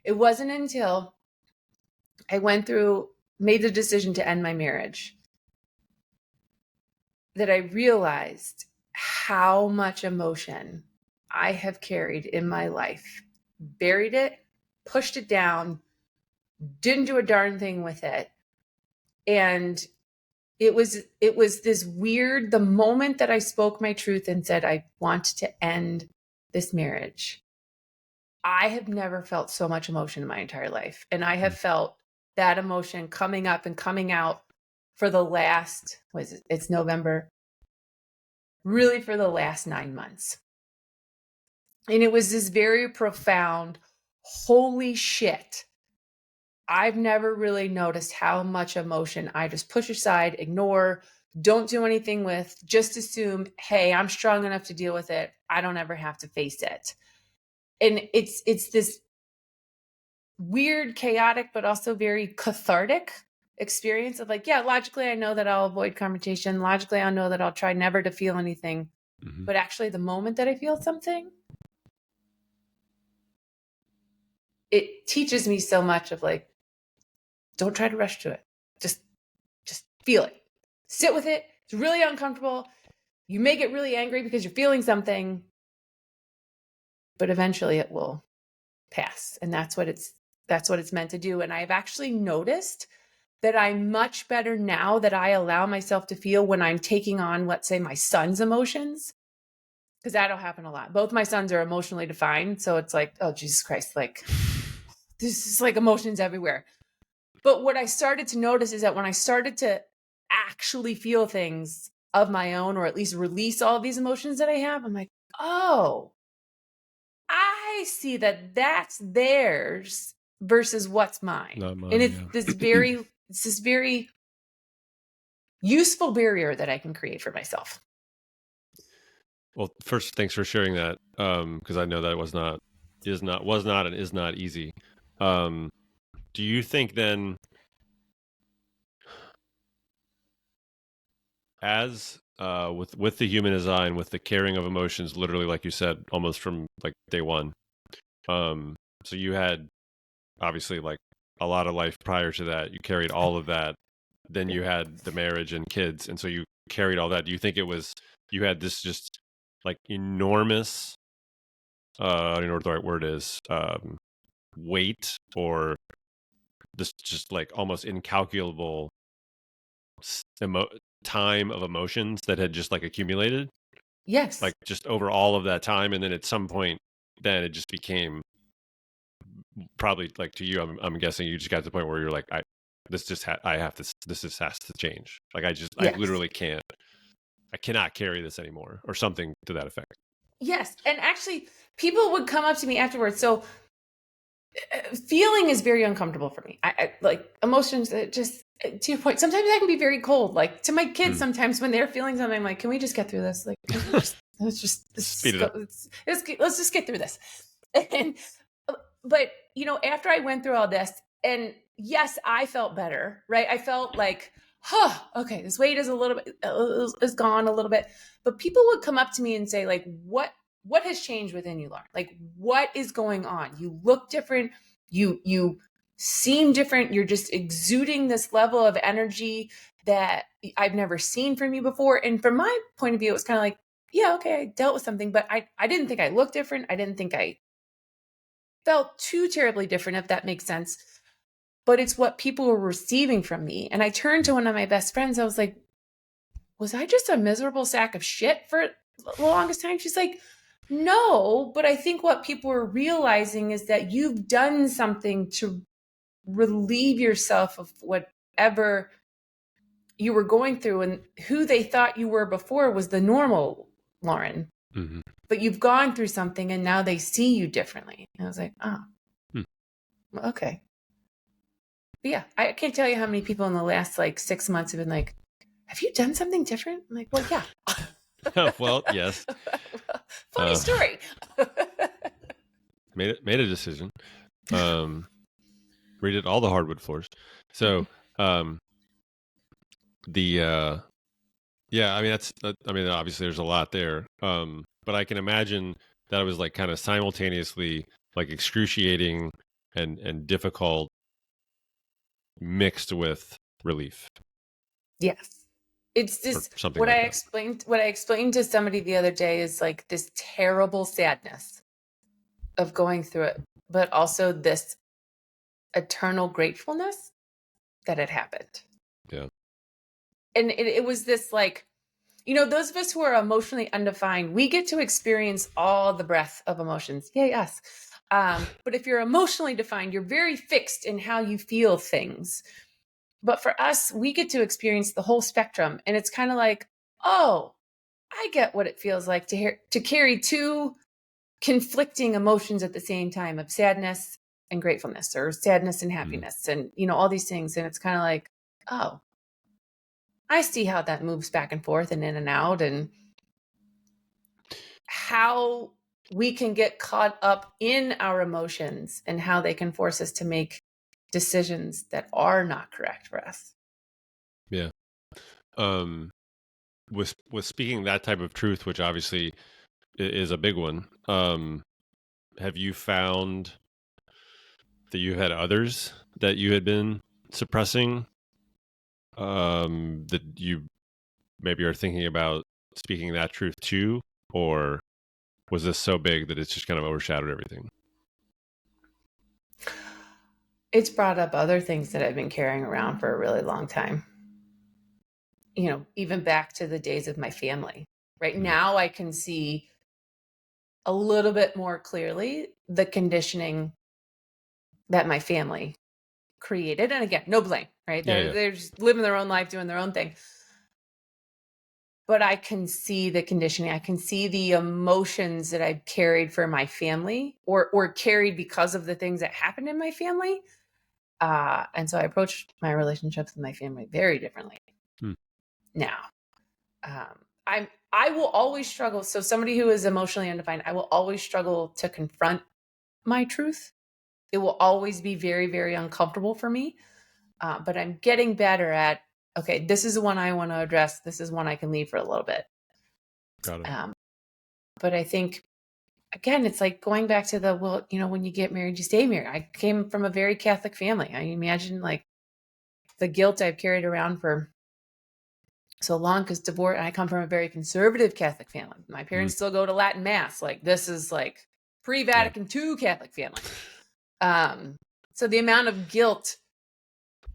It wasn't until I made the decision to end my marriage that I realized how much emotion I have carried in my life, buried it, pushed it down, didn't do a darn thing with it. And it was this weird, the moment that I spoke my truth and said, I want to end this marriage, I have never felt so much emotion in my entire life. And I have felt that emotion coming up and coming out for the last, it's November, really for the last 9 months. And it was this very profound, holy shit. I've never really noticed how much emotion I just push aside, ignore, don't do anything with, just assume, hey, I'm strong enough to deal with it. I don't ever have to face it. And it's this weird, chaotic, but also very cathartic experience of like, yeah, logically, I know that I'll avoid confrontation. Logically, I know that I'll try never to feel anything. Mm-hmm. But actually, the moment that I feel something, it teaches me so much of like, don't try to rush to it. Just feel it. Sit with it. It's really uncomfortable. You may get really angry because you're feeling something, but eventually it will pass. And that's what it's meant to do. And I've actually noticed that I'm much better now that I allow myself to feel when I'm taking on, let's say, my son's emotions, because that'll happen a lot. Both my sons are emotionally defined. So it's like, oh, Jesus Christ, like this is like emotions everywhere. But what I started to notice is that when I started to actually feel things of my own, or at least release all of these emotions that I have, I'm like, oh, I see that that's theirs versus what's mine. Not mine, and it's yeah. this very useful barrier that I can create for myself. Well, first, thanks for sharing that, because I know that was not and is not easy. Do you think then, as with the human design, with the carrying of emotions, literally, like you said, almost from like day one, so you had obviously like a lot of life prior to that. You carried all of that. Then you had the marriage and kids, and so you carried all that. Do you think it was you had this just like enormous, I don't know what the right word is, weight, or this just like almost incalculable time of emotions that had just like accumulated? Yes. Like just over all of that time, and then at some point, then it just became probably like to you. I'm guessing you just got to the point where you're like, this just has to change. Like Yes. I literally can't. I cannot carry this anymore, or something to that effect. Yes. And actually, people would come up to me afterwards. So feeling is very uncomfortable for me. I like emotions that just, to your point, sometimes I can be very cold. Like to my kids, sometimes when they're feeling something, I'm like, can we just get through this? Like, let's just get through this. And, but you know, after I went through all this, and yes, I felt better, right? I felt like, okay, this weight is a little bit, is gone a little bit. But people would come up to me and say like, what has changed within you, Lauren? Like, what is going on? You look different. You seem different. You're just exuding this level of energy that I've never seen from you before. And from my point of view, it was kind of like, yeah, okay, I dealt with something, but I didn't think I looked different. I didn't think I felt too terribly different, if that makes sense. But it's what people were receiving from me. And I turned to one of my best friends. I was like, was I just a miserable sack of shit for the longest time? She's like, no, but I think what people are realizing is that you've done something to relieve yourself of whatever you were going through, and who they thought you were before was the normal Lauren. Mm-hmm. But you've gone through something and now they see you differently. And I was like, oh, okay. But yeah, I can't tell you how many people in the last like 6 months have been like, have you done something different? I'm like, well, yeah. Well, yes. Funny story. made a decision. Raided all the hardwood floors. So, yeah, I mean, obviously there's a lot there. But I can imagine that it was like kind of simultaneously like excruciating and difficult mixed with relief. Yes. It's just something what like I that. explained to somebody the other day is like this terrible sadness of going through it, but also this eternal gratefulness that it happened. Yeah. And it was this like, you know, those of us who are emotionally undefined, we get to experience all the breadth of emotions. Yay, us. But if you're emotionally defined, you're very fixed in how you feel things. But for us, we get to experience the whole spectrum. And it's kind of like, oh, I get what it feels like to carry two conflicting emotions at the same time of sadness and gratefulness, or sadness and happiness, and, you know, all these things. And it's kind of like, oh, I see how that moves back and forth and in and out, and how we can get caught up in our emotions and how they can force us to make decisions that are not correct for us. Yeah. With speaking that type of truth, which obviously is a big one, have you found that you had others that you had been suppressing, that you maybe are thinking about speaking that truth to, or was this so big that it's just kind of overshadowed everything? It's brought up other things that I've been carrying around for a really long time. You know, even back to the days of my family. Right now, I can see a little bit more clearly the conditioning that my family created. And again, no blame, right? They're just living their own life, doing their own thing. But I can see the conditioning. I can see the emotions that I've carried for my family, or carried because of the things that happened in my family. And so I approach my relationships with my family very differently now. I will always struggle. So somebody who is emotionally undefined, I will always struggle to confront my truth. It will always be very, very uncomfortable for me. But I'm getting better at, okay, this is the one I want to address. This is one I can leave for a little bit. Got it. But I think, again, it's like going back to the, well, you know, when you get married, you stay married. I came from a very Catholic family. I imagine like the guilt I've carried around for so long, because divorce, I come from a very conservative Catholic family. My parents still go to Latin Mass. Like, this is like pre-Vatican II Catholic family. So the amount of guilt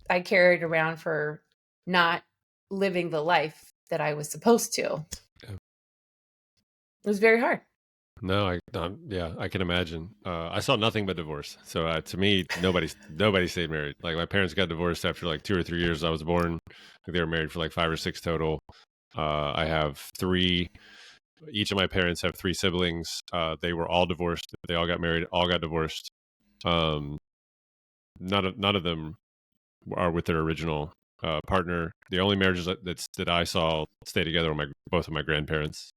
I carried around for not living the life that I was supposed to, it was very hard. No, I can imagine. I saw nothing but divorce. So to me, nobody stayed married. Like, my parents got divorced after like 2 or 3 years I was born. They were married for like 5 or 6 total. I have 3. Each of my parents have 3 siblings. They were all divorced. They all got married. All got divorced. None of them are with their original partner. The only marriages that I saw stay together were both of my grandparents.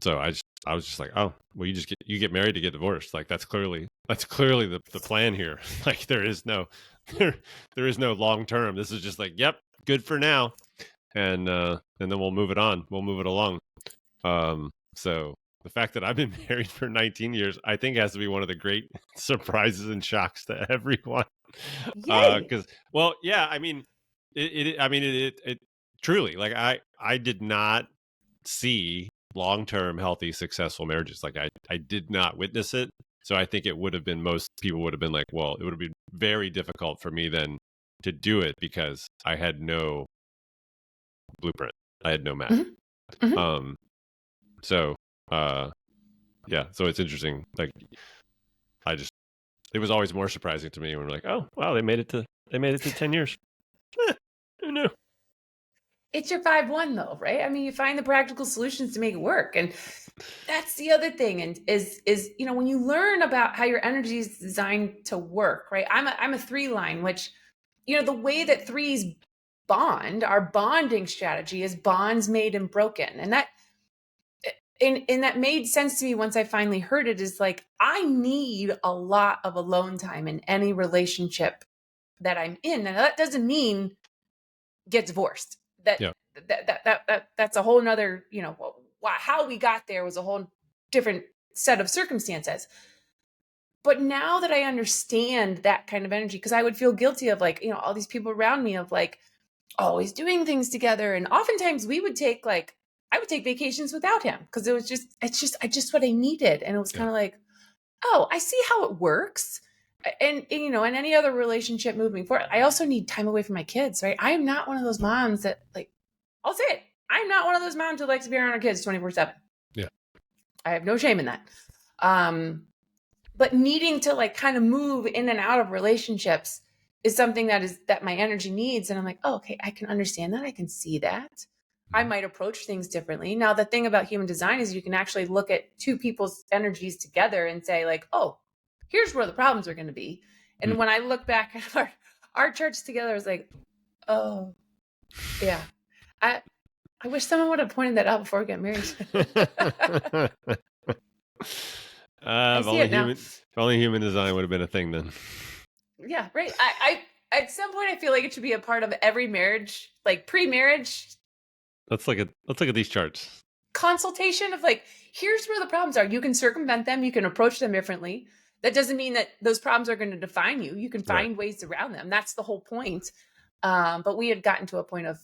So I was just like, oh, well, you get married to get divorced. Like, that's clearly the plan here. Like, there is no long term. This is just like, yep, good for now, and then we'll move it on. We'll move it along. So the fact that I've been married for 19 years, I think has to be one of the great surprises and shocks to everyone. Yay. Because, well, yeah, I mean, it truly, like, I did not see long-term healthy, successful marriages. Like, I did not witness it. So I think it would have been, most people would have been like, well, it would have been very difficult for me then to do it because I had no blueprint. I had no map. Mhm. Mhm. Um, so, yeah, so it's interesting. Like, it was always more surprising to me when we're like, oh, wow, they made it to 10 years. Who knew? It's your 5-1 though, right? I mean, you find the practical solutions to make it work. And that's the other thing. And is, when you learn about how your energy is designed to work, right? I'm a 3 line, which, the way that threes bond, our bonding strategy is bonds made and broken. And that made sense to me once I finally heard it, is like, I need a lot of alone time in any relationship that I'm in. And that doesn't mean get divorced. That Yeah. that's a whole nother, how we got there was a whole different set of circumstances. But now that I understand that kind of energy, because I would feel guilty of, like, all these people around me, of like always doing things together. And oftentimes I would take vacations without him because it's just what I needed. And it was kind of like, oh, I see how it works. And in any other relationship moving forward, I also need time away from my kids, right? I am not one of those moms that, like, I'll say it, I'm not one of those moms who likes to be around her kids 24/7. Yeah. I have no shame in that. But needing to, like, kind of move in and out of relationships is something that my energy needs. And I'm like, oh, okay, I can understand that. I can see that. I might approach things differently. Now, the thing about human design is you can actually look at two people's energies together and say, like, oh, here's where the problems are going to be. And when I look back at our church together, I was like, oh, yeah. I wish someone would have pointed that out before we got married. I If see it now. only human design would have been a thing then. Yeah, right. I at some point I feel like it should be a part of every marriage, like pre-marriage Let's look at these charts. consultation of, like, here's where the problems are. You can circumvent them, you can approach them differently. That doesn't mean that those problems are going to define you. You can find ways around them. That's the whole point. But we had gotten to a point of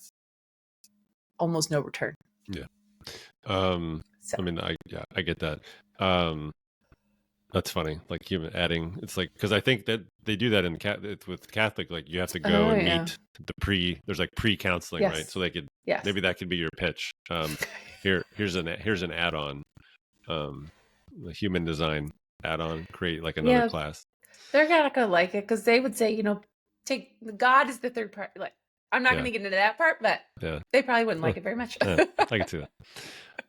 almost no return. Yeah. So. I mean, I get that. That's funny. Like, human adding, it's like, because I think that they do that with Catholic. Like, you have to go and meet there's like pre-counseling, right? So they could, maybe that could be your pitch. Here's an add-on, a human design add-on, create like another class. They're not gonna like it because they would say, take God is the third part. Like, I'm not gonna get into that part, but they probably wouldn't like it very much. I can see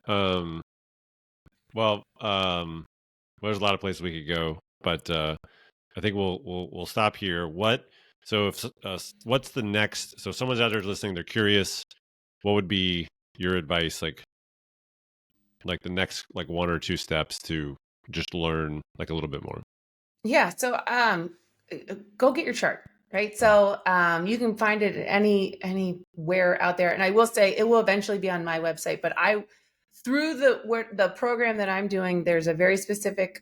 that. Well, there's a lot of places we could go, but I think we'll stop here. What's the next? So someone's out there listening, they're curious. What would be your advice, like the next, like, 1 or 2 steps to just learn, like, a little bit more? Yeah. So go get your chart, right? So you can find it anywhere out there. And I will say it will eventually be on my website, but through the program that I'm doing, there's a very specific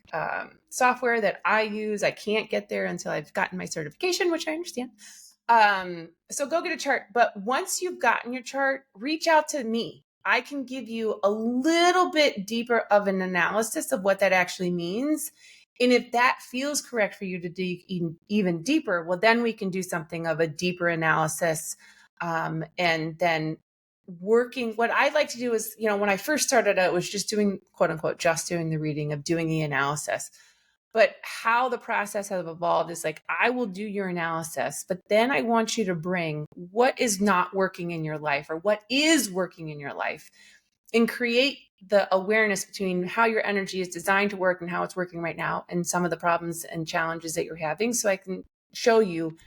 software that I use. I can't get there until I've gotten my certification, which I understand. So go get a chart. But once you've gotten your chart, reach out to me. I can give you a little bit deeper of an analysis of what that actually means. And if that feels correct for you to dig even deeper, well, then we can do something of a deeper analysis. And then what I'd like to do is, when I first started out, it was just doing, quote unquote, just doing the reading, of doing the analysis. But how the process has evolved is, like, I will do your analysis, but then I want you to bring what is not working in your life or what is working in your life, and create the awareness between how your energy is designed to work and how it's working right now, and some of the problems and challenges that you're having. So I can show you,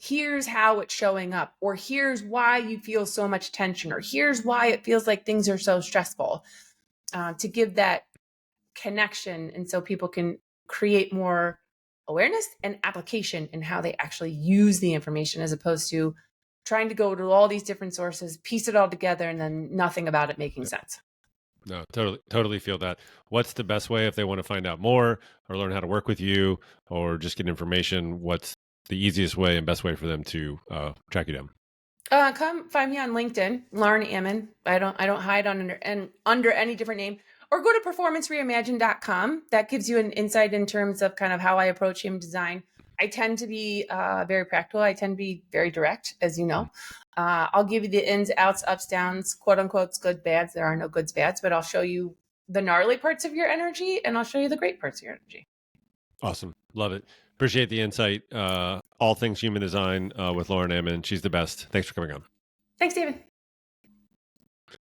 here's how it's showing up, or here's why you feel so much tension, or here's why it feels like things are so stressful, to give that connection. And so people can create more awareness and application in how they actually use the information, as opposed to trying to go to all these different sources, piece it all together, and then nothing about it making sense. No, totally feel that. What's the best way if they want to find out more or learn how to work with you or just get information? What's the easiest way and best way for them to track you down? Come find me on LinkedIn, Lauren Ammon. I don't hide under any different name. Or go to performancereimagine.com. That gives you an insight in terms of kind of how I approach human design. I tend to be very practical. I tend to be very direct, as you know. I'll give you the ins, outs, ups, downs, quote unquote, good, bads. There are no goods, bads, but I'll show you the gnarly parts of your energy and I'll show you the great parts of your energy. Awesome. Love it. Appreciate the insight. All things human design with Lauren Ammon. She's the best. Thanks for coming on. Thanks, David.